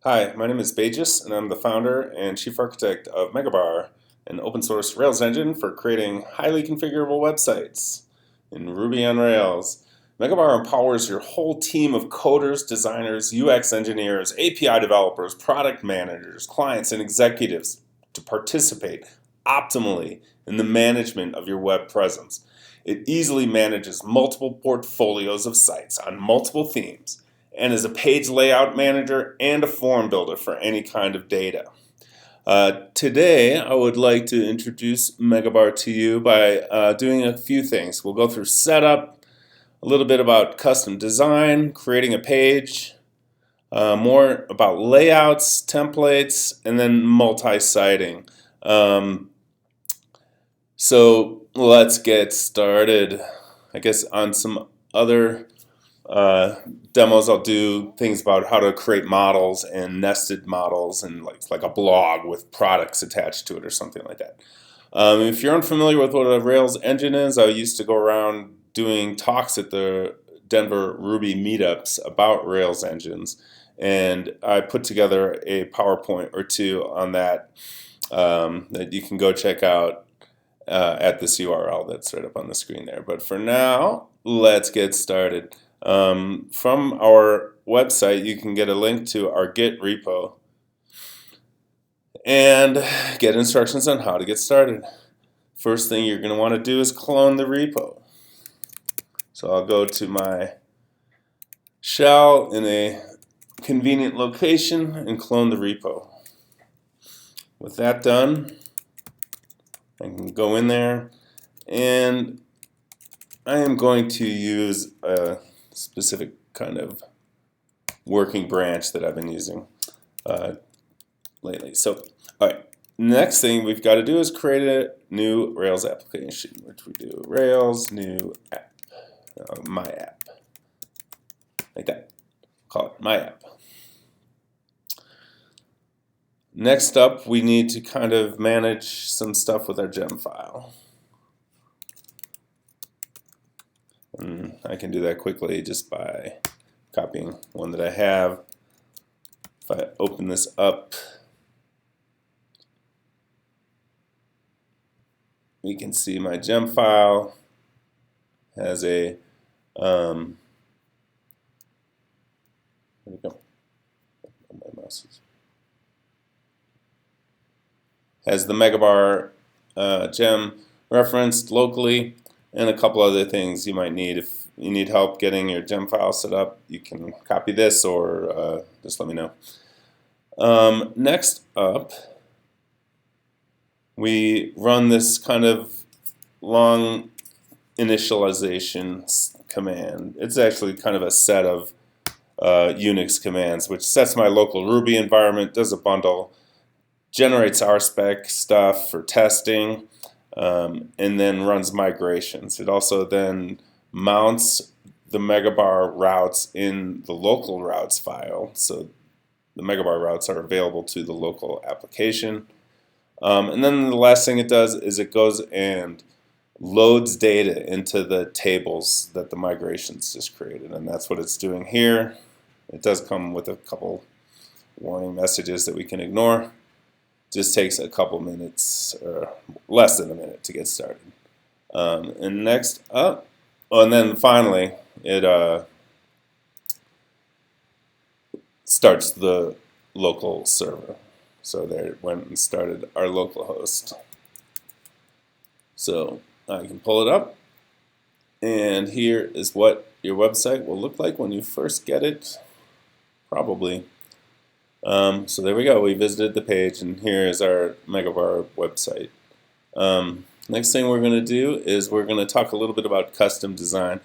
Hi, my name is Bajas, and I'm the founder and chief architect of Megabar, an open source Rails engine for creating highly configurable websites in Ruby on Rails. Megabar empowers your whole team of coders, designers, UX engineers, API developers, product managers, clients, and executives to participate optimally in the management of your web presence. It easily manages multiple portfolios of sites on multiple themes and is a page layout manager and a form builder for any kind of data. Today, I would like to introduce Megabar to you by doing a few things. We'll go through setup, a little bit about custom design, creating a page, more about layouts, templates, and then multi-siting. So let's get started. I guess on some other demos, I'll do things about how to create models and nested models and like a blog with products attached to it or something like that. If you're unfamiliar with what a Rails engine is, I used to go around doing talks at the Denver Ruby meetups about Rails engines, and I put together a PowerPoint or two on that that you can go check out at this URL that's right up on the screen there. But for now, let's get started. From our website, you can get a link to our Git repo and get instructions on how to get started. First thing you're going to want to do is clone the repo. So I'll go to my shell in a convenient location and clone the repo. With that done, I can go in there, and I am going to use a specific kind of working branch that I've been using lately. So, all right, next thing we've got to do is create a new Rails application, which we do Rails new app, my app, like that. Call it my app. Next up, we need to kind of manage some stuff with our gem file. And I can do that quickly just by copying one that I have. If I open this up, we can see my gem file has a there we go. My mouse has the Megabar gem referenced locally, and a couple other things you might need. If you need help getting your gem file set up, you can copy this or just let me know. Next up, we run this kind of long initialization command. It's actually kind of a set of Unix commands, which sets my local Ruby environment, does a bundle, generates RSpec stuff for testing, and then runs migrations. It also then mounts the Megabar routes in the local routes file, so the Megabar routes are available to the local application. And then the last thing it does is it goes and loads data into the tables that the migrations just created, and that's what it's doing here. It does come with a couple warning messages that we can ignore. Just takes a couple minutes, or less than a minute, to get started. And next up, and then finally, it starts the local server. So there it went and started our local host. So I can pull it up, and here is what your website will look like when you first get it, probably. So there we go. We visited the page, and here is our Megabar website. Next thing we're going to do is we're going to talk a little bit about custom design.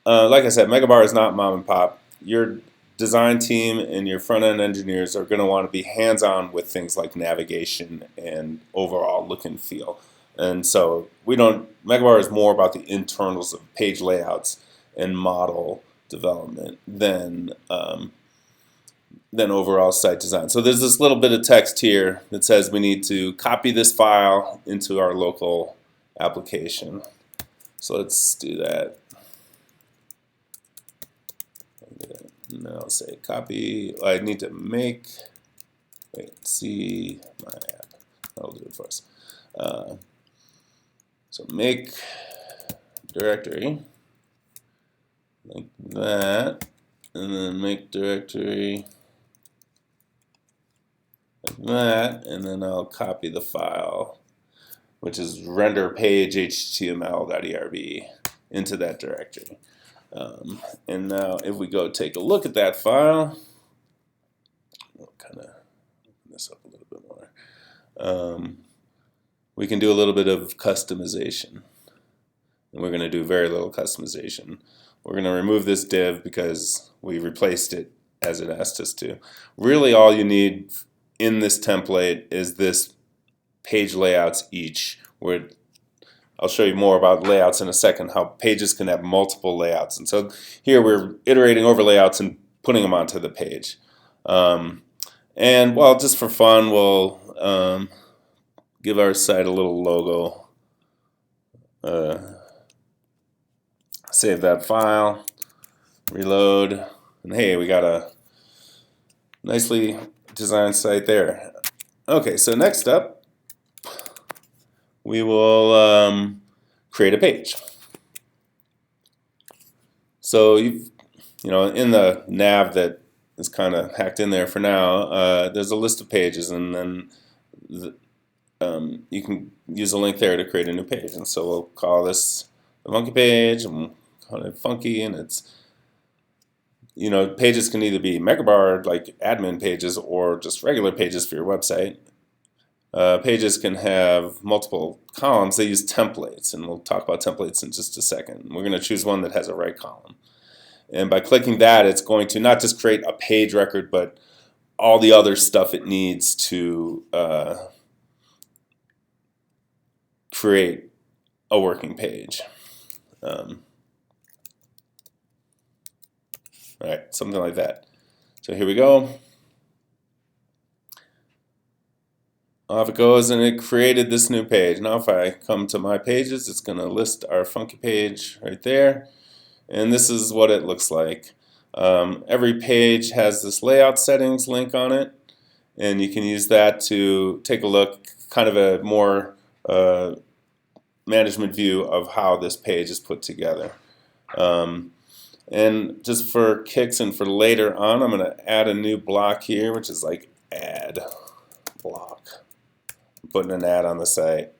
Like I said, Megabar is not mom and pop. Your design team and your front-end engineers are going to want to be hands-on with things like navigation and overall look and feel. And so Megabar is more about the internals of page layouts and model development than overall site design. So there's this little bit of text here that says we need to copy this file into our local application. So let's do that. and then I'll say copy. I need to make, see my app. That'll do it for us. So make directory like that, and then make directory like that, and then I'll copy the file, which is render page html.erb, into that directory. And now if we go take a look at that file, we'll kind of open this up a little bit more. We can do a little bit of customization. And we're going to do very little customization. We're going to remove this div because we replaced it as it asked us to. Really all you need in this template is this page layouts each, where I'll show you more about layouts in a second, how pages can have multiple layouts. And so here we're iterating over layouts and putting them onto the page. And well, just for fun, we'll give our site a little logo. Save that file, reload, and hey, we got a nicely designed site there. Okay, so next up, we will create a page. So you know, in the nav that is kind of hacked in there for now, there's a list of pages, and then you can use a link there to create a new page. And so we'll call this the funky page, and we'll call it funky, and it's, you know, pages can either be Megabar, like admin pages, or just regular pages for your website. Pages can have multiple columns. They use templates, and we'll talk about templates in just a second. We're going to choose one that has a right column. And by clicking that, it's going to not just create a page record, but all the other stuff it needs to create a working page. All right, something like that. So here we go. Off it goes, and it created this new page. Now if I come to my pages, it's going to list our funky page right there. And this is what it looks like. Every page has this layout settings link on it, and you can use that to take a look, kind of a more management view of how this page is put together. And just for kicks and for later on, I'm going to add a new block here, which is like add block. I'm putting an ad on the site.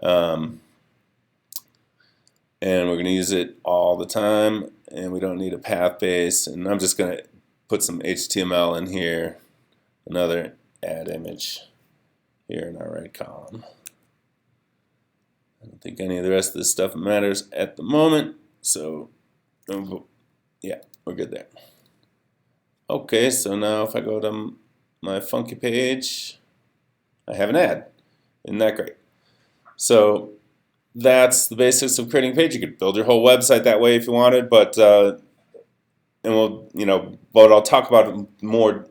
And we're going to use it all the time, and we don't need a path base. And I'm just going to put some HTML in here, another add image here in our right column. I don't think any of the rest of this stuff matters at the moment, so yeah, we're good there. Okay, so now if I go to my funky page, I have an ad. Isn't that great? So that's the basics of creating a page. You could build your whole website that way if you wanted, but and we'll, you know, but I'll talk about more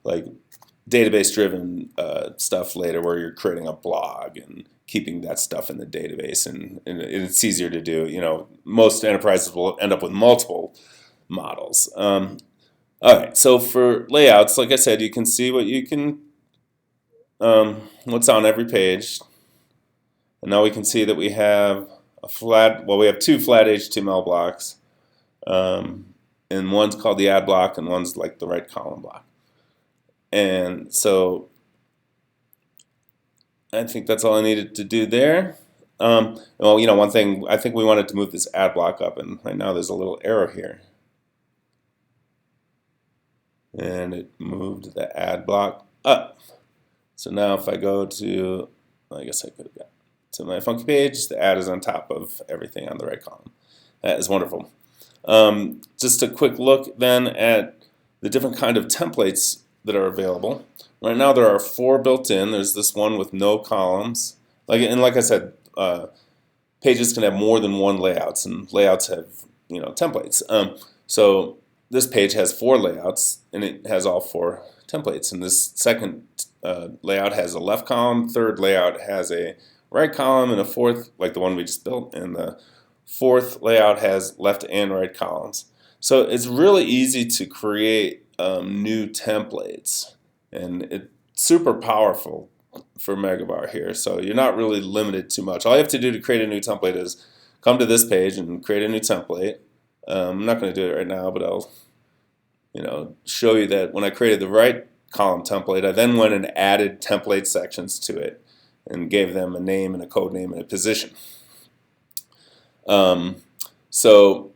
like database-driven stuff later, where you're creating a blog and keeping that stuff in the database, and it's easier to do. You know, most enterprises will end up with multiple models. All right, so for layouts, like I said, you can see what you can, what's on every page. And now we can see that we have a flat, well, we have two flat HTML blocks, and one's called the add block, and one's like the right column block. And so I think that's all I needed to do there. Well, you know, one thing, I think we wanted to move this add block up, and right now there's a little error here. And it moved the add block up. So now if I go to, I guess I could have got to my funky page, the add is on top of everything on the right column. That is wonderful. Just a quick look then at the different kind of templates that are available. Right now there are 4 built in. There's this one with no columns. Like I said, pages can have more than one layouts, and layouts have, you know, templates. So this page has 4 layouts, and it has all 4 templates. And this second layout has a left column, third layout has a right column, and a fourth, like the one we just built, and the fourth layout has left and right columns. So it's really easy to create new templates, and it's super powerful for Megabar here. So you're not really limited too much. All you have to do to create a new template is come to this page and create a new template. I'm not going to do it right now, but I'll show you that when I created the right column template, I then went and added template sections to it and gave them a name and a code name and a position. So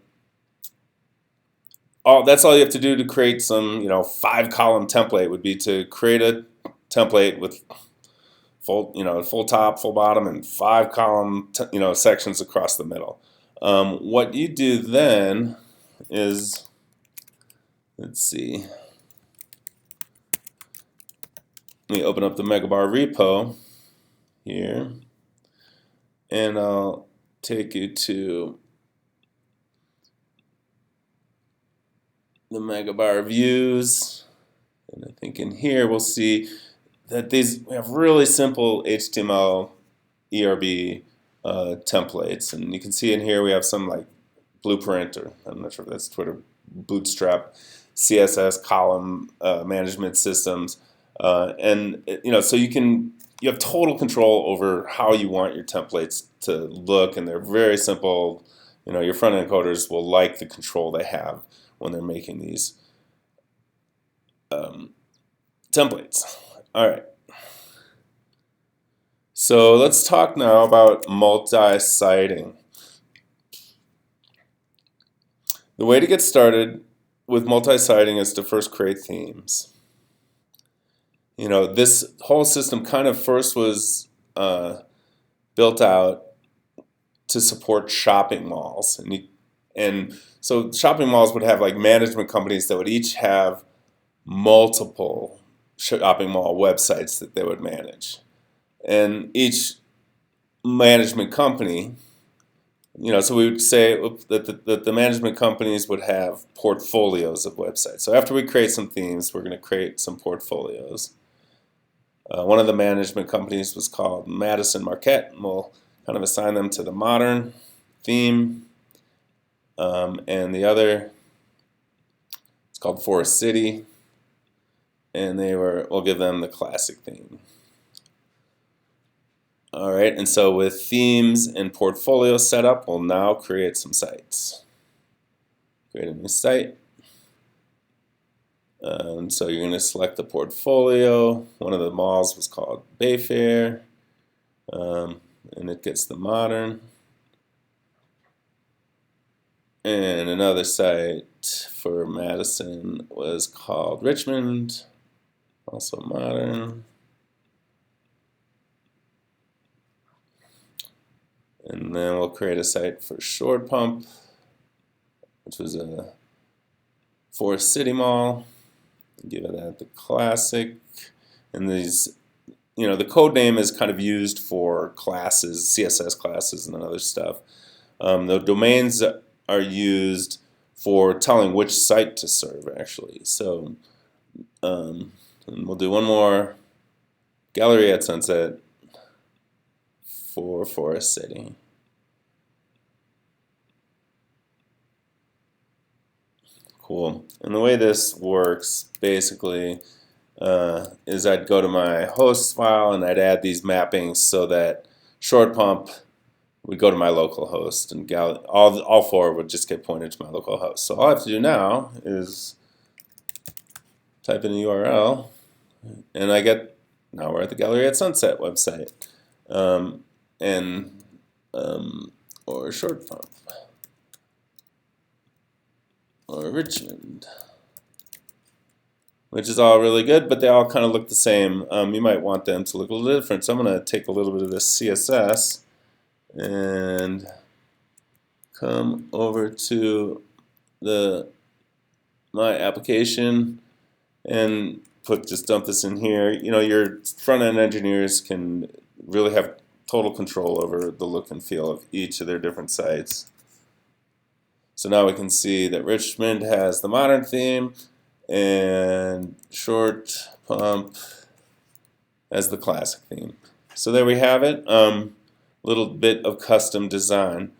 that's all you have to do to create some 5-column template would be to create a template with full top, full bottom, and 5-column sections across the middle. What you do then is, let's see, let me open up the Megabar repo here, and I'll take you to the Megabar views, and I think in here we'll see that we have really simple HTML ERB templates, and you can see in here we have some like Blueprint, or I'm not sure if that's Twitter, Bootstrap, CSS column management systems, and so you have total control over how you want your templates to look, and they're very simple. Your front-end coders will like the control they have when they're making these templates. All right. So let's talk now about multi-siting. The way to get started with multi-siting is to first create themes. This whole system kind of first was built out to support shopping malls, and so shopping malls would have like management companies that would each have multiple shopping mall websites that they would manage, and each management company, so we would say that the management companies would have portfolios of websites. So after we create some themes, we're going to create some portfolios. One of the management companies was called Madison Marquette, and we'll kind of assign them to the modern theme. And the other, it's called Forest City, and we'll give them the classic theme. All right, and so with themes and portfolio set up, we'll now create some sites. Create a new site. And so you're going to select the portfolio. One of the malls was called Bayfair, and it gets the modern. And another site for Madison was called Richmond, also modern. And then we'll create a site for Short Pump, which was a Forest City Mall. Give it the classic. And these, the code name is kind of used for classes, CSS classes, and other stuff. The domains are used for telling which site to serve, actually. So, and we'll do one more. Gallery at Sunset for Forest City. Cool. And the way this works basically is I'd go to my hosts file and I'd add these mappings so that Short Pump would go to my local host, and all 4 would just get pointed to my local host. So all I have to do now is type in a URL, and now we're at the Gallery at Sunset website, or Short Pump, or Richmond, which is all really good, but they all kind of look the same. You might want them to look a little different. So I'm going to take a little bit of this CSS and come over to my application and just dump this in here. Your front-end engineers can really have total control over the look and feel of each of their different sites. So now we can see that Richmond has the modern theme, and Short Pump has the classic theme. So there we have it. Little bit of custom design.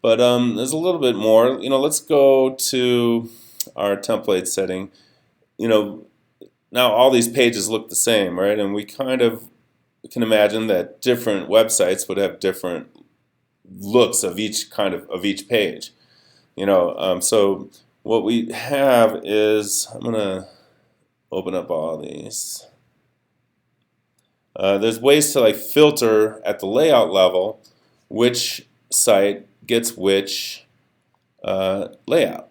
But there's a little bit more. Let's go to our template setting. Now all these pages look the same, right? And we kind of can imagine that different websites would have different looks of each page. So what we have is, I'm gonna open up all these. There's ways to filter at the layout level which site gets which layout.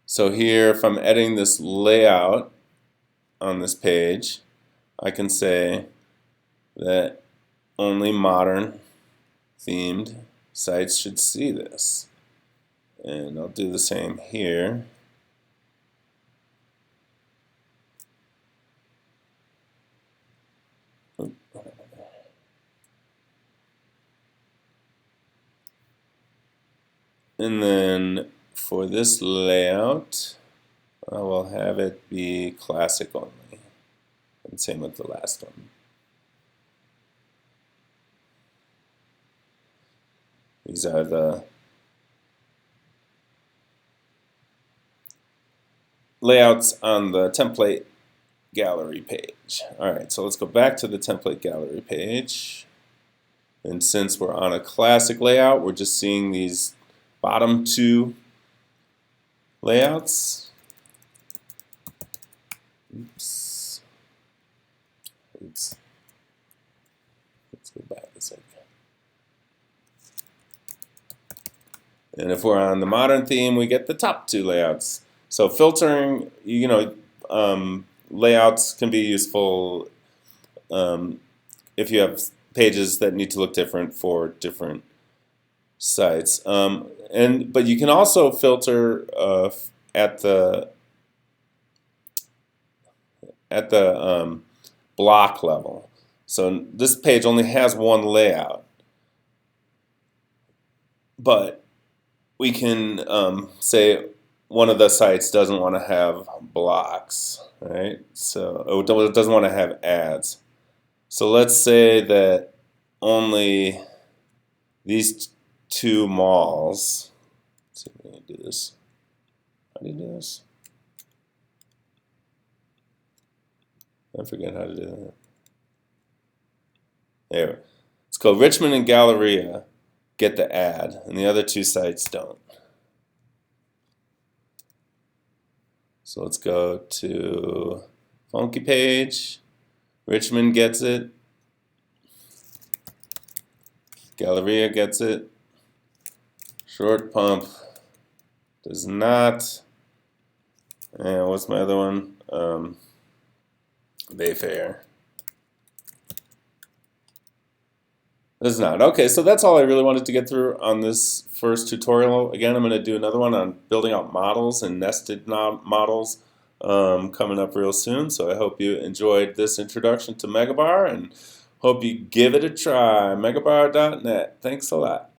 So here, if I'm editing this layout on this page, I can say that only modern themed sites should see this. And I'll do the same here. And then for this layout, I will have it be classic only. And same with the last one. These are the layouts on the template gallery page. Alright, so let's go back to the template gallery page. And since we're on a classic layout, we're just seeing these bottom two layouts. Oops. Let's go back a second. And if we're on the modern theme, we get the top two layouts. So filtering, layouts can be useful if you have pages that need to look different for different sites. But you can also filter at the block level. So this page only has one layout, but we can say one of the sites doesn't want to have blocks, right? So it doesn't want to have ads. So let's say that only these two malls. Let's see if we can do this. How do you do this? I forget how to do that. There. Let's go Richmond and Galleria get the ad, and the other two sites don't. So let's go to Funky Page. Richmond gets it. Galleria gets it. Short Pump does not. And what's my other one? Bayfair. Does not. Okay, so that's all I really wanted to get through on this first tutorial. Again, I'm going to do another one on building out models and nested models coming up real soon. So I hope you enjoyed this introduction to Megabar and hope you give it a try. Megabar.net. Thanks a lot.